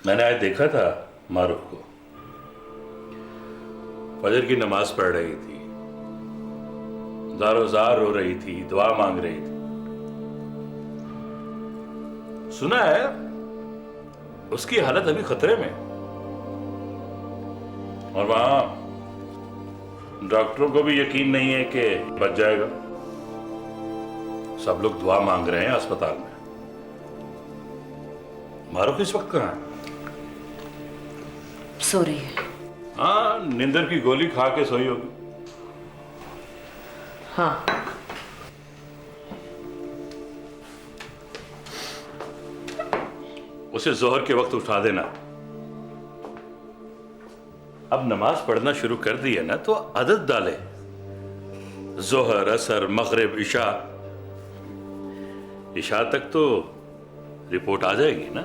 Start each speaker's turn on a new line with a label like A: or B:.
A: मैंने आज देखा था मारूफ को, फजर की नमाज पढ़ रही थी, ज़ार रो रही थी, दुआ मांग रही थी। सुना है उसकी हालत अभी खतरे में, और वहां डॉक्टरों को भी यकीन नहीं है कि बच जाएगा। सब लोग दुआ मांग रहे हैं अस्पताल में। मारूफ इस वक्त कहां है?
B: सो रही है।
A: हाँ, नींदर की गोली खा के सोई होगी।
B: हाँ।
A: उसे जोहर के वक्त उठा देना। अब नमाज पढ़ना शुरू कर दी है ना, तो आदत डाले। जोहर, असर, मगरिब, इशा तक तो रिपोर्ट आ जाएगी ना।